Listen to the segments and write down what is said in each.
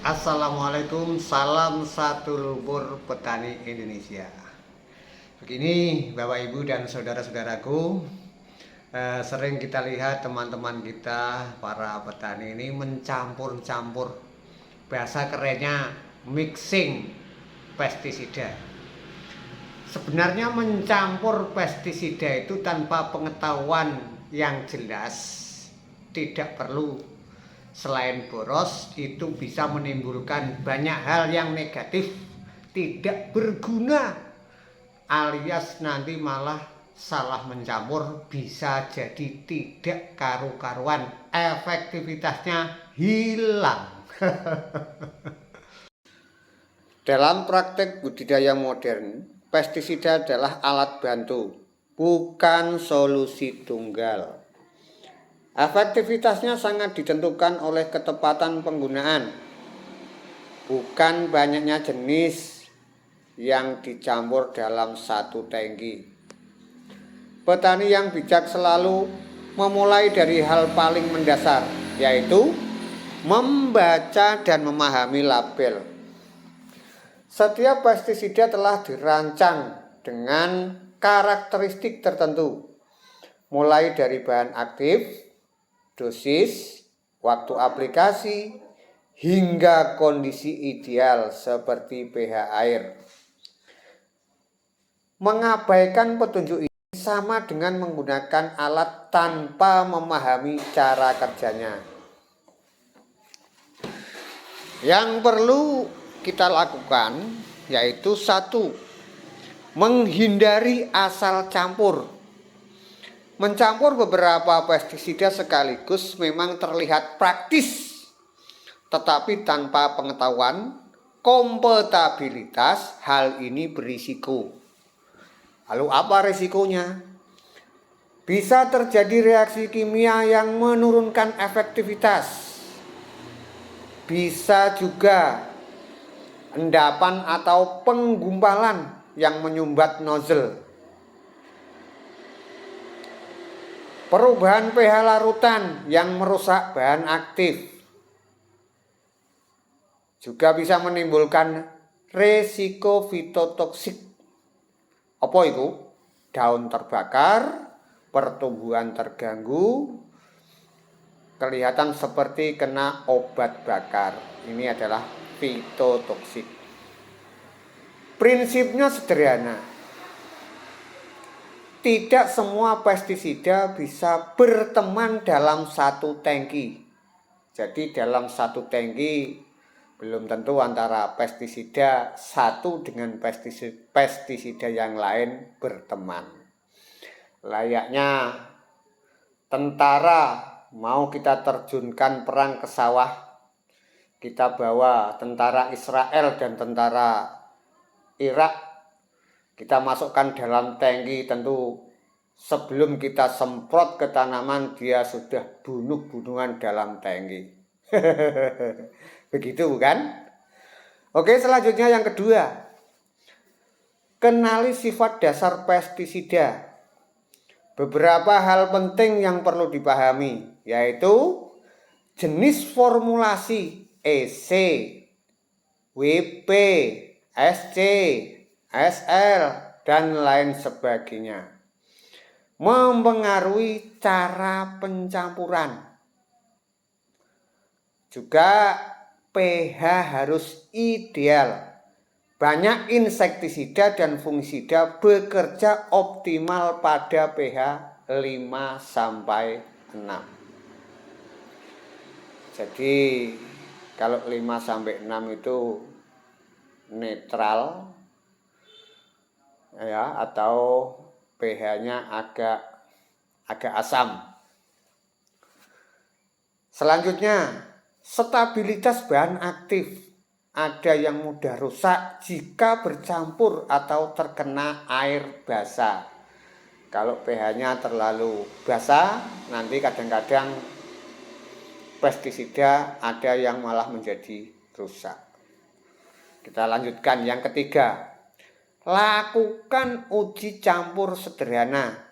Assalamualaikum, salam satu lumpur petani Indonesia. Begini Bapak Ibu dan saudara-saudaraku, sering kita lihat teman-teman kita para petani ini mencampur-campur, bahasa kerennya mixing pestisida. Sebenarnya mencampur pestisida itu tanpa pengetahuan yang jelas tidak perlu. Selain boros, itu bisa menimbulkan banyak hal yang negatif, tidak berguna, alias nanti malah salah mencampur, bisa jadi tidak karu-karuan, efektivitasnya hilang. Dalam praktek budidaya modern, pestisida adalah alat bantu, bukan solusi tunggal. Efektivitasnya sangat ditentukan oleh ketepatan penggunaan, bukan banyaknya jenis yang dicampur dalam satu tangki. Petani yang bijak selalu memulai dari hal paling mendasar, yaitu membaca dan memahami label. Setiap pestisida telah dirancang dengan karakteristik tertentu, mulai dari bahan aktif, dosis, waktu aplikasi, hingga kondisi ideal seperti pH air. Mengabaikan petunjuk ini sama dengan menggunakan alat tanpa memahami cara kerjanya. Yang perlu kita lakukan yaitu 1. Menghindari asal campur. Mencampur beberapa pestisida sekaligus memang terlihat praktis, tetapi tanpa pengetahuan kompatibilitas hal ini berisiko. Lalu apa risikonya? Bisa terjadi reaksi kimia yang menurunkan efektivitas. Bisa juga endapan atau penggumpalan yang menyumbat nozzle. Perubahan pH larutan yang merusak bahan aktif. Juga bisa menimbulkan resiko fitotoksik. Apa itu? Daun terbakar, pertumbuhan terganggu, kelihatan seperti kena obat bakar. Ini adalah fitotoksik. Prinsipnya sederhana. Tidak semua pestisida bisa berteman dalam satu tangki. Jadi dalam satu tangki belum tentu antara pestisida satu dengan pestisida yang lain berteman. Layaknya tentara mau kita terjunkan perang ke sawah, kita bawa tentara Israel dan tentara Irak, kita masukkan dalam tangki, tentu sebelum kita semprot ke tanaman dia sudah bunuh-bunuhan dalam tangki. Begitu bukan? Oke, selanjutnya yang kedua. Kenali sifat dasar pestisida. Beberapa hal penting yang perlu dipahami, yaitu jenis formulasi EC, WP, SC, SL, dan lain sebagainya. Mempengaruhi cara pencampuran. Juga pH harus ideal. Banyak insektisida dan fungisida bekerja optimal pada pH 5-6. Jadi kalau 5-6 itu netral, ya, atau pH-nya agak asam. Selanjutnya, stabilitas bahan aktif. Ada yang mudah rusak jika bercampur atau terkena air basah. Kalau pH-nya terlalu basah, nanti kadang-kadang pestisida ada yang malah menjadi rusak. Kita lanjutkan yang ketiga. Lakukan uji campur sederhana.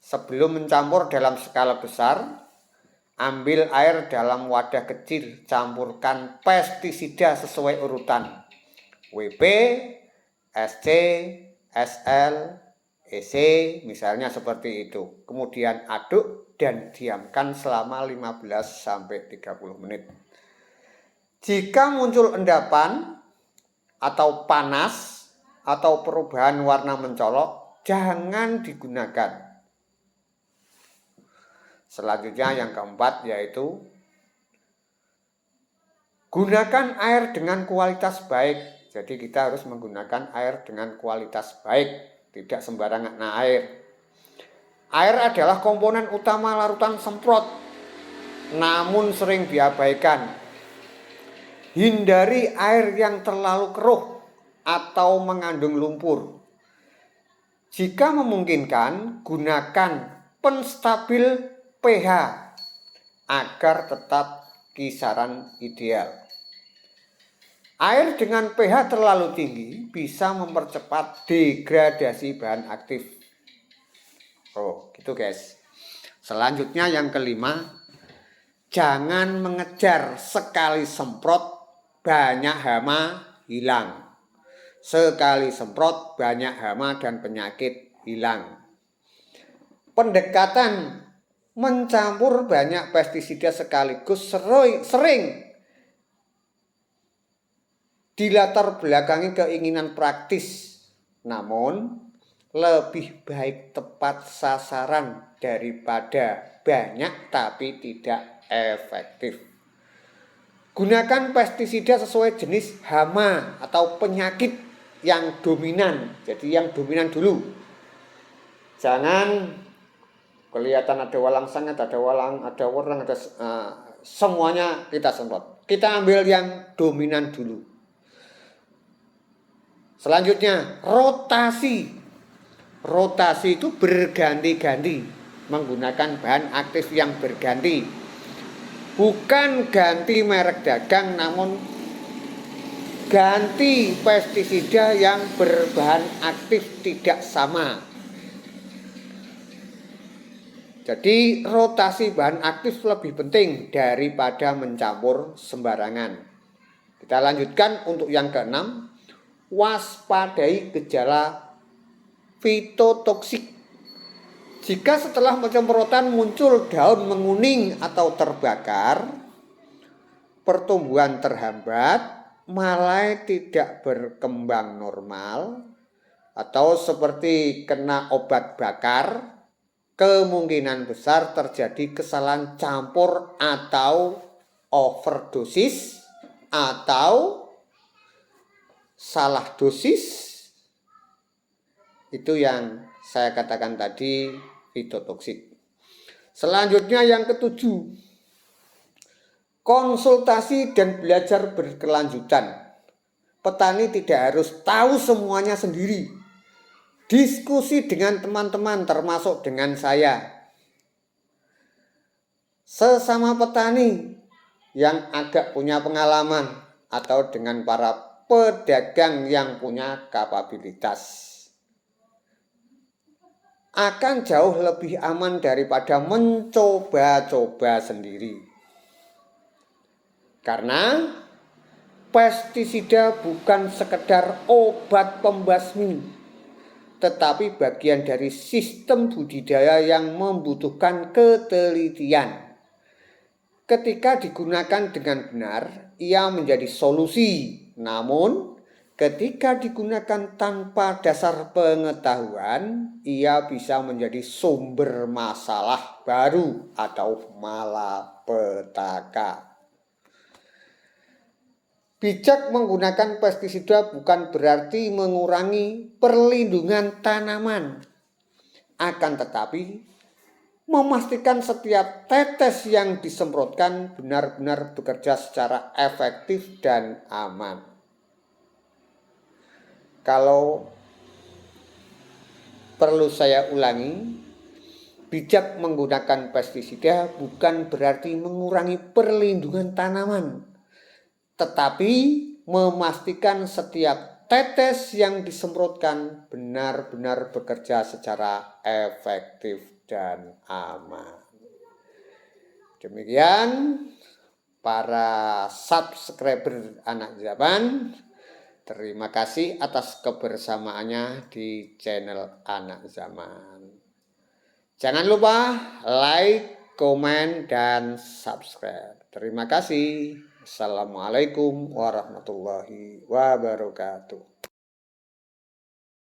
Sebelum mencampur dalam skala besar, Ambil air dalam wadah kecil, campurkan pestisida sesuai urutan. WP, SC, SL, EC, misalnya seperti itu. Kemudian aduk dan diamkan selama 15-30 menit. Jika muncul endapan atau panas atau perubahan warna mencolok, jangan digunakan. Selanjutnya yang keempat yaitu gunakan air dengan kualitas baik. Jadi kita harus menggunakan air dengan kualitas baik, tidak sembarangan air. Air adalah komponen utama larutan semprot, namun sering diabaikan. Hindari air yang terlalu keruh atau mengandung lumpur. Jika memungkinkan, gunakan penstabil pH agar tetap kisaran ideal. Air dengan pH terlalu tinggi bisa mempercepat degradasi bahan aktif. Oh, gitu guys. Selanjutnya yang kelima, jangan mengejar, sekali semprot banyak hama hilang. Sekali semprot banyak hama dan penyakit hilang. Pendekatan mencampur banyak pestisida sekaligus sering dilatar belakangi keinginan praktis, namun lebih baik tepat sasaran daripada banyak tapi tidak efektif. Gunakan pestisida sesuai jenis hama atau penyakit yang dominan. Jadi yang dominan dulu. Jangan kelihatan ada walang sangit, ada walang, ada wereng, ada semuanya kita semprot. Kita ambil yang dominan dulu. Selanjutnya, rotasi. Rotasi itu berganti-ganti, menggunakan bahan aktif yang berganti. Bukan ganti merek dagang, namun ganti pestisida yang berbahan aktif tidak sama. Jadi rotasi bahan aktif lebih penting daripada mencampur sembarangan. Kita lanjutkan untuk yang keenam. Waspadai gejala fitotoksik. Jika setelah penyemprotan muncul daun menguning atau terbakar, pertumbuhan terhambat, malai tidak berkembang normal, atau seperti kena obat bakar, kemungkinan besar terjadi kesalahan campur atau overdosis atau salah dosis. Itu yang saya katakan tadi, fitotoksik. Selanjutnya yang ketujuh, konsultasi dan belajar berkelanjutan. Petani tidak harus tahu semuanya sendiri. Diskusi dengan teman-teman termasuk dengan saya. Sesama petani yang agak punya pengalaman atau dengan para pedagang yang punya kapabilitas. Akan jauh lebih aman daripada mencoba-coba sendiri. Karena pestisida bukan sekedar obat pembasmi, tetapi bagian dari sistem budidaya yang membutuhkan ketelitian. Ketika digunakan dengan benar, ia menjadi solusi. Namun, ketika digunakan tanpa dasar pengetahuan, ia bisa menjadi sumber masalah baru atau malapetaka. Bijak menggunakan pestisida bukan berarti mengurangi perlindungan tanaman. Akan tetapi, memastikan setiap tetes yang disemprotkan benar-benar bekerja secara efektif dan aman. Kalau perlu saya ulangi, bijak menggunakan pestisida bukan berarti mengurangi perlindungan tanaman, tetapi memastikan setiap tetes yang disemprotkan benar-benar bekerja secara efektif dan aman. Demikian para subscriber Anak Zaman. Terima kasih atas kebersamaannya di channel Anak Zaman. Jangan lupa like, komen, dan subscribe. Terima kasih. Assalamualaikum warahmatullahi wabarakatuh.